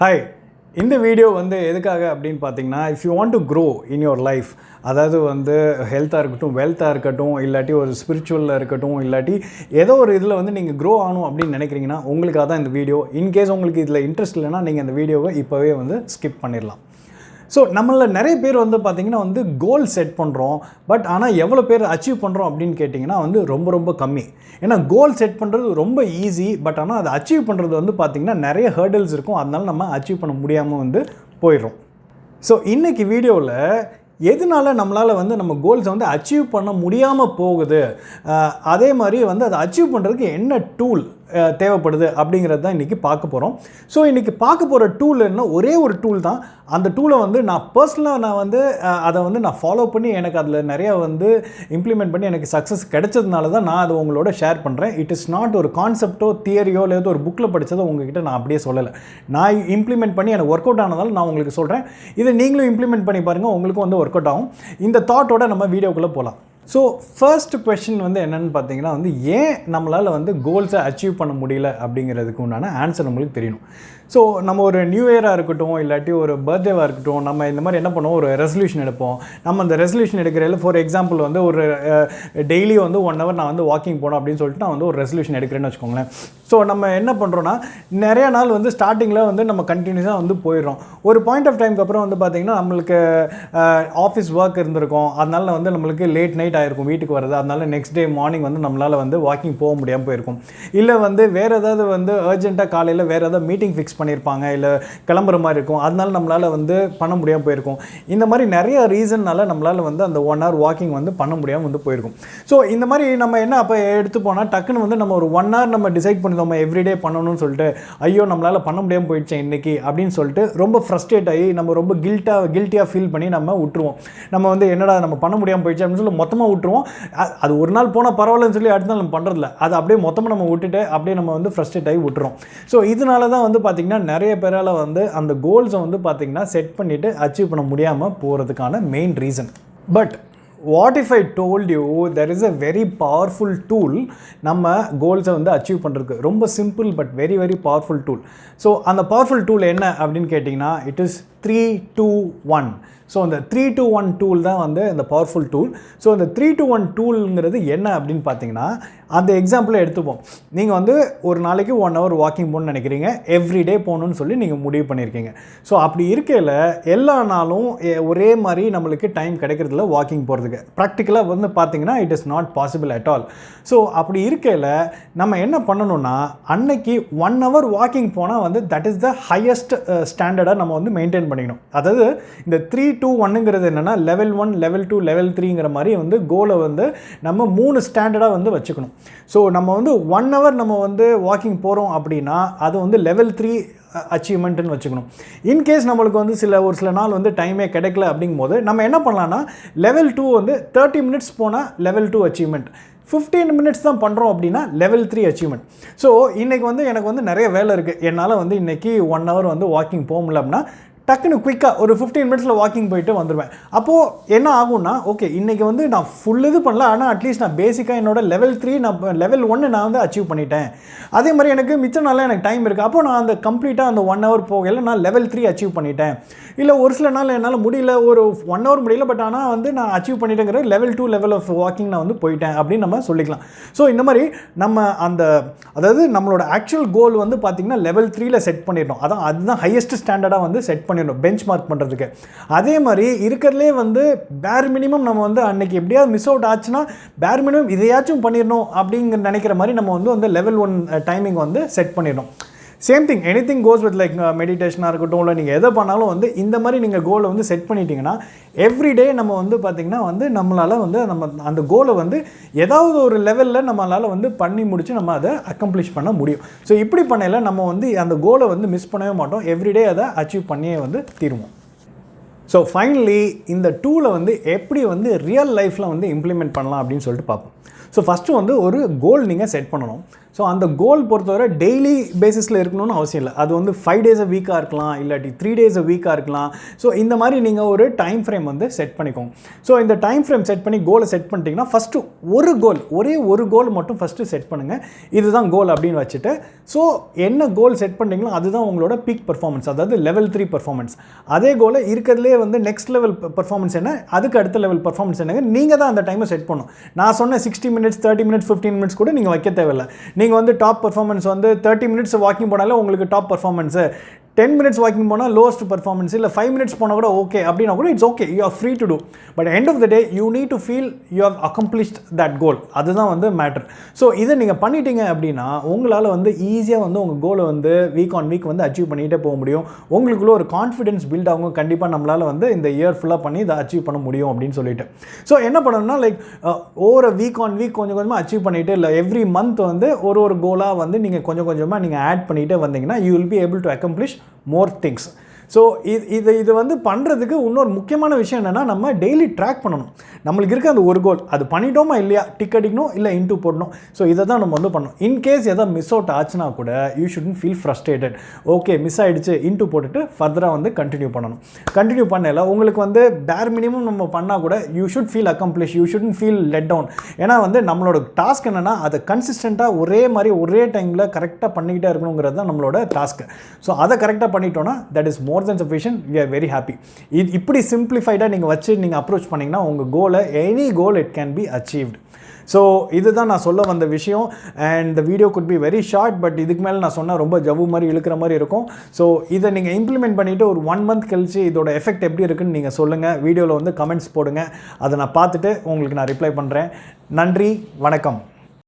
Hi, இந்த video எதுக்காக அப்படின்னு பார்த்தீங்கன்னா, if you want to grow in your life, அதாவது ஹெல்த்தாக இருக்கட்டும், வெல்த்தாக இருக்கட்டும், இல்லாட்டி ஒரு ஸ்பிரிச்சுவலில் இருக்கட்டும், இல்லாட்டி ஏதோ ஒரு இதில் நீங்கள் க்ரோ ஆகணும் அப்படின்னு நினைக்கிறீங்கன்னா உங்களுக்காக தான் இந்த வீடியோ. இன்கேஸ் உங்களுக்கு இதில் இன்ட்ரெஸ்ட் இல்லைன்னா நீங்கள் இந்த வீடியோவை இப்போவே ஸ்கிப் பண்ணிடலாம். ஸோ நம்மளில் நிறைய பேர் பார்த்திங்கன்னா கோல் செட் பண்ணுறோம். பட் ஆனால் எவ்வளோ பேர் அச்சீவ் பண்ணுறோம் அப்படின்னு கேட்டிங்கன்னா ரொம்ப ரொம்ப கம்மி. ஏன்னா கோல் செட் பண்ணுறது ரொம்ப ஈஸி. பட் ஆனால் அதை அச்சீவ் பண்ணுறது பார்த்திங்கன்னா நிறைய ஹர்டில்ஸ் இருக்கும். அதனால நம்ம அச்சீவ் பண்ண முடியாமல் போயிடுறோம். ஸோ இன்றைக்கி வீடியோவில் எதனால நம்மளால் நம்ம கோல்ஸை அச்சீவ் பண்ண முடியாமல் போகுது, அதே மாதிரி அதை அச்சீவ் பண்ணுறதுக்கு என்ன டூல் தேவைப்படுது அப்படிங்கிறது தான் இன்றைக்கி பார்க்க போகிறோம். ஸோ இன்றைக்கி பார்க்க போகிற டூல் என்ன, ஒரே ஒரு டூல் தான். அந்த டூலை நான் பர்சனலாக அதை நான் ஃபாலோ பண்ணி எனக்கு அதில் நிறையா இம்ப்ளிமெண்ட் பண்ணி எனக்கு சக்ஸஸ் கிடைச்சதுனால தான் நான் அதை உங்களோட ஷேர் பண்ணுறேன். இட் இஸ் நாட் ஒரு கான்செப்டோ தியரியோ இல்லை ஒரு புக்கில் படித்ததோ உங்ககிட்ட நான் அப்படியே சொல்லலை. நான் இம்ப்ளிமெண்ட் பண்ணி எனக்கு ஒர்க் அவுட் ஆனதால் நான் உங்களுக்கு சொல்கிறேன். இதை நீங்களும் இம்ப்ளிமெண்ட் பண்ணி பாருங்கள், உங்களுக்கும் ஒர்க் அவுட் ஆகும். இந்த தாட்டோட நம்ம வீடியோக்குள்ளே போகலாம். ஸோ ஃபர்ஸ்ட் கொஷின் என்னென்னு பார்த்தீங்கன்னா ஏன் நம்மளால் கோல்ஸை அச்சீவ் பண்ண முடியல அப்படிங்கிறதுக்கு உண்டான ஆன்சர் நம்மளுக்கு தெரியணும். ஸோ நம்ம ஒரு நியூ இயராக இருக்கட்டும், இல்லாட்டி ஒரு பர்த்டேவாக இருக்கட்டும், நம்ம இந்த மாதிரி என்ன பண்ணுவோம், ஒரு ரெசல்யூஷன் எடுப்போம். நம்ம அந்த ரெசல்யூஷன் எடுக்கிறதில் ஃபார் எக்ஸாம்பிள் ஒரு டெய்லி 1 hour நான் வாக்கிங் போகணும் அப்படின்னு சொல்லிட்டு நான் ஒரு ரெசல்யூஷன் எடுக்கிறேன்னு வச்சுக்கோங்களேன். ஸோ நம்ம என்ன பண்ணுறோன்னா நிறையா நாள் ஸ்டார்டிங்கில் நம்ம கண்டினியூஸாக போயிடுறோம். ஒரு பாயிண்ட் ஆஃப் டைமுக்கு அப்புறம் பார்த்திங்கன்னா நம்மளுக்கு ஆஃபீஸ் ஒர்க் இருந்திருக்கும். அதனால நம்மளுக்கு லேட் நைட் ஆகிருக்கும் வீட்டுக்கு வர்றது. அதனால நெக்ஸ்ட் டே மார்னிங் நம்மளால் வாக்கிங் போக முடியாமல் போயிருக்கும். இல்லை வேறு ஏதாவது அர்ஜென்ட்டாக காலையில் வேறு ஏதாவது மீட்டிங் ஃபிக்ஸ் பண்ணியிருப்பாங்க, இல்லை கிளம்புற மாதிரி இருக்கும். அதனால நம்மளால் பண்ண முடியாமல் போயிருக்கும். இந்த மாதிரி நிறைய ரீசன்னால நம்மளால் அந்த 1 hour வாக்கிங் பண்ண முடியாமல் போயிருக்கும். ஸோ இந்த மாதிரி நம்ம என்ன அப்போ எடுத்து போனால் டக்குன்னு நம்ம ஒரு 1 hour நம்ம டிசைட் பண்ணிடுவோம் எவ்ரிடே பண்ணணும்னு சொல்லிட்டு, ஐயோ நம்மளால் பண்ண முடியாமல் போயிடுச்சேன் இன்றைக்கி அப்படின்னு சொல்லிட்டு ரொம்ப ஃப்ரஸ்ட்ரேட் ஆகி நம்ம ரொம்ப கில்ட்டியாக ஃபீல் பண்ணி நம்ம விட்டுருவோம். நம்ம என்னடா நம்ம பண்ண முடியாமல் போயிடுச்சு அப்படின்னு சொல்லி மொத்தமாக விட்டுருவோம். அது ஒரு நாள் போனால் பரவாயில்லன்னு சொல்லி அடுத்த நாள் நம்ம பண்ணுறதில்ல. அது அப்படியே மொத்தமாக நம்ம விட்டுட்டு அப்படியே நம்ம ஃப்ரஸ்ட்ரேட் ஆகி விட்டுறோம். ஸோ இதனால தான் பார்த்திங்கன்னா நிறைய பேரால் அந்த கோல்ஸை பார்த்திங்கன்னா செட் பண்ணிவிட்டு அச்சீவ் பண்ண முடியாமல் போகிறதுக்கான main reason. But what if I told you there is a very powerful tool நம்ம கோல்ஸை அச்சீவ் பண்ணுறதுக்கு. ரொம்ப simple but very very powerful tool. So அந்த பவர்ஃபுல் டூல் என்ன அப்படின்னு கேட்டிங்கன்னா இட் இஸ் 3-2-1. ஸோ அந்த 3-2-1 டூல் தான் இந்த பவர்ஃபுல் டூல். ஸோ அந்த 3-2-1 டூலுங்கிறது என்ன அப்படின்னு பார்த்தீங்கன்னா, அந்த எக்ஸாம்பிளை எடுத்துப்போம். நீங்கள் ஒரு நாளைக்கு 1 hour வாக்கிங் போகணுன்னு நினைக்கிறீங்க, எவ்ரிடே போகணுன்னு சொல்லி நீங்கள் முடிவு பண்ணியிருக்கீங்க. ஸோ அப்படி இருக்கையில் எல்லா நாளும் ஒரே மாதிரி நம்மளுக்கு டைம் கிடைக்கிறதில்ல வாக்கிங் போகிறதுக்கு. ப்ராக்டிக்கலாக பார்த்தீங்கன்னா it is not possible at all. So அப்படி இருக்கையில் நம்ம என்ன பண்ணணும்னா, அன்னைக்கு 1 hour வாக்கிங் போனால் தட் இஸ் த ஹையஸ்ட் ஸ்டாண்டர்டாக நம்ம மெயின்டைன் பண்ணிக்கணும். அதாவது இந்த 3-2-1ங்கிறது என்னென்னா லெவல் 1, லெவல் 2, லெவல் 3ங்கிற மாதிரி கோலை நம்ம 3 ஸ்டாண்டர்டாக வச்சுக்கணும். ஸோ நம்ம 1 hour நம்ம வாக்கிங் போகிறோம் அப்படின்னா அது லெவல் 3 அச்சீவ்மெண்ட்டுன்னு வச்சுக்கணும். இன்கேஸ் நம்மளுக்கு ஒரு சில நாள் டைமே கிடைக்கல அப்படிங்கும்போது நம்ம என்ன பண்ணலான்னா, லெவல் 2 30 minutes போனால் லெவல் 2 அச்சீவ்மெண்ட், 15 minutes தான் பண்ணுறோம் அப்படின்னா லெவல் 3 அச்சீவ்மெண்ட். ஸோ இன்றைக்கி எனக்கு நிறைய வேலை இருக்குது, என்னால் இன்றைக்கி 1 hour வாக்கிங் போக முடியல அப்படின்னா டக்குன்னு குயிக்காக ஒரு 15 minutesல வாக்கிங் போயிட்டு வந்துடுவேன். அப்போது என்ன ஆகும்னா, ஓகே இன்றைக்கி நான் ஃபுல் இது பண்ணல, ஆனால் அட்லீஸ்ட் நான் பேசிக்காக என்னோட லெவல் 3 நான் லெவல் 1 நான் அச்சீவ் பண்ணிட்டேன். அதே மாதிரி எனக்கு மிச்ச நாளில் எனக்கு டைம் இருக்குது, அப்போது நான் அந்த கம்ப்ளீட்டாக அந்த 1 hour போகல நான் லெவல் 3 அச்சீவ் பண்ணிட்டேன். இல்லை ஒரு சில நாள் என்னால் முடியல, ஒரு 1 hour முடியல, பட் ஆனால் நான் அச்சீவ் பண்ணிட்டேங்கிற லெவல் 2 லெவல் ஆஃப் வாக்கிங் நான் போயிட்டேன் அப்படின்னு நம்ம சொல்லிக்கலாம். ஸோ இந்த மாதிரி நம்ம அதாவது நம்மளோட ஆக்சுவல் கோல் பார்த்திங்கன்னா லெவல் 3ல செட் பண்ணிடணும். அதுதான் ஹையஸ்ட் ஸ்டாண்டர்டாக செட் பண்ணிடணும் பெஞ்ச் மார்க் பண்ணுறதுக்கு. அதே மாதிரி இருக்கிறதுலே பேர் மினிமம் நம்ம அன்னைக்கு எப்படியாவது மிஸ் அவுட் ஆச்சுன்னா பேர் மினிமம் இதையாச்சும் பண்ணிடணும் அப்படிங்கிற நினைக்கிற மாதிரி நம்ம லெவல் 1 டைமிங் செட் பண்ணிடணும். Same thing anything goes with like மெடிடேஷனாக இருக்கட்டும், இல்லை நீங்கள் எதை பண்ணாலும் இந்த மாதிரி நீங்கள் கோலை செட் பண்ணிட்டீங்கன்னா எவ்ரிடே நம்ம பார்த்திங்கன்னா நம்மளால் நம்ம அந்த கோலை ஏதாவது ஒரு லெவலில் நம்மளால் பண்ணி முடித்து நம்ம அதை அக்கம்ப்ளிஷ் பண்ண முடியும். ஸோ இப்படி பண்ணையில் நம்ம அந்த கோலை மிஸ் பண்ணவே மாட்டோம், எவ்ரிடே அதை அச்சீவ் பண்ணியே தீருவோம். ஸோ ஃபைனலி இந்த டூலை எப்படி ரியல் லைஃப்பில் இம்ப்ளிமெண்ட் பண்ணலாம் அப்படின்னு சொல்லிட்டு பார்ப்போம். ஸோ ஃபஸ்ட்டு ஒரு கோல் நீங்கள் செட் பண்ணணும். ஸோ அந்த கோல் பொறுத்தவரை டெய்லி பேசிஸில் இருக்கணும்னு அவசியம் இல்லை. அது வந்து 5 days a week இருக்கலாம், இல்லாட்டி 3 days a week இருக்கலாம். ஸோ இந்த மாதிரி நீங்கள் ஒரு டைம் ஃப்ரேம் வந்து செட் பண்ணிக்கோங்க. ஸோ இந்த டைம் ஃப்ரேம் செட் பண்ணி கோலை செட் பண்ணிட்டீங்கன்னா ஃபஸ்ட்டு ஒரே ஒரு கோல் மட்டும் ஃபஸ்ட்டு செட் பண்ணுங்கள். இதுதான் கோல் அப்படின்னு வச்சுட்டு, ஸோ என்ன கோல் செட் பண்ணிங்களோ அதுதான் உங்களோட பீக் பர்ஃபார்மன்ஸ், அதாவது லெவல் 3 பர்ஃபார்மன்ஸ். அதே கோலை இருக்கிறதுலே வந்து நெக்ஸ்ட் லெவல் பர்ஃபார்மன்ஸ் என்ன, அதுக்கு அடுத்த லெவல் பர்ஃபார்மன்ஸ் என்னங்க, நீங்கள் தான் அந்த டைமை செட் பண்ணணும். நான் சொன்ன 60 minutes 30 minutes 15 minutes கூட நீங்கள் வைக்க தேவையில்லை. நீங்கள் வந்து டாப் பர்ஃபார்மன்ஸ் வந்து 30 minutes வாக்கிங் போனாலே உங்களுக்கு டாப் பர்ஃபார்மன்ஸு, 10 minutes வாக்கிங் போனால் லோவஸ்ட் பர்ஃபார்மன்ஸ், இல்லை 5 minutes போனால் கூட ஓகே அப்படின்னா கூட it's okay, you are free to do. But end of the day you need to feel you have accomplished that goal. அதுதான் வந்து மேட்டர். ஸோ இதை நீங்கள் பண்ணிட்டீங்க அப்படின்னா உங்களால் வந்து ஈஸியாக வந்து உங்கள் கோலை வந்து வீக் ஆன் வீக் வந்து அச்சீவ் பண்ணிகிட்டே போக முடியும். உங்களுக்குள்ள ஒரு கான்ஃபிடென்ஸ் பில்ட் ஆகும். கண்டிப்பாக நம்மளால் வந்து இந்த இயர் ஃபுல்லாக பண்ணி இதை அச்சீவ் பண்ண முடியும் அப்படின்னு சொல்லிட்டு. ஸோ என்ன பண்ணணும்னா லைக் ஒவ்வொரு வீக் ஆன் வீக் கொஞ்சம் கொஞ்சமாக அச்சீவ் பண்ணிவிட்டு, இல்லை எவ்ரி மந்த் வந்து ஒரு கோலாக வந்து நீங்கள் கொஞ்சம் கொஞ்சமாக நீங்கள் ஆட் பண்ணிகிட்டே வந்தீங்கன்னா you will be able to accomplish more things. So இது வந்து பண்ணுறதுக்கு இன்னொரு முக்கியமான விஷயம் என்னென்னா, நம்ம டெய்லி ட்ராக் பண்ணணும். நம்மளுக்கு இருக்க அந்த ஒரு கோல் அது பண்ணிட்டோமா இல்லையா, டிக் அடிக்கணும், இல்லை இன்ட்டு போடணும். ஸோ இதை தான் நம்ம வந்து பண்ணணும். இன்கேஸ் எதாவது மிஸ் அவுட் ஆச்சுன்னா கூட you shouldn't feel frustrated. Okay miss ஆகிடுச்சு, இன்ட்டு போட்டுட்டு ஃபர்தராக வந்து கண்டினியூ பண்ணணும். கண்டினியூ பண்ணல உங்களுக்கு வந்து பேர் மினிமம் நம்ம பண்ணால் கூட you should feel accomplish, you shouldn't feel let down. ஏன்னா வந்து நம்மளோட டாஸ்க் என்னென்னா அதை கன்சிஸ்டண்ட்டாக ஒரே மாதிரி ஒரே டைமில் கரெக்டாக பண்ணிக்கிட்டே இருக்கணுங்கிறது தான் நம்மளோட டாஸ்க்கு. ஸோ அதை கரெக்டாக பண்ணிட்டோன்னா that is more than sufficient, we are very happy. இப்படி சிம்பிளிஃபைடாக நீங்கள் வச்சு நீங்கள் அப்ரோச் பண்ணிங்கன்னா உங்கள் கோலை any goal it can be achieved. So இதுதான் நான் சொல்ல வந்த விஷயம். And the video could be very short, but இதுக்கு மேலே நான் சொன்னால் ரொம்ப ஜவ்வு மாதிரி இழுக்கிற மாதிரி இருக்கும். ஸோ இதை நீங்கள் இம்ப்ளிமெண்ட் பண்ணிவிட்டு ஒரு 1 month கழிச்சு இதோட எஃபெக்ட் எப்படி இருக்குன்னு நீங்கள் சொல்லுங்கள். வீடியோவில் வந்து கமெண்ட்ஸ் போடுங்க, அதை நான் பார்த்துட்டு உங்களுக்கு நான் ரிப்ளை பண்ணுறேன். நன்றி, வணக்கம்.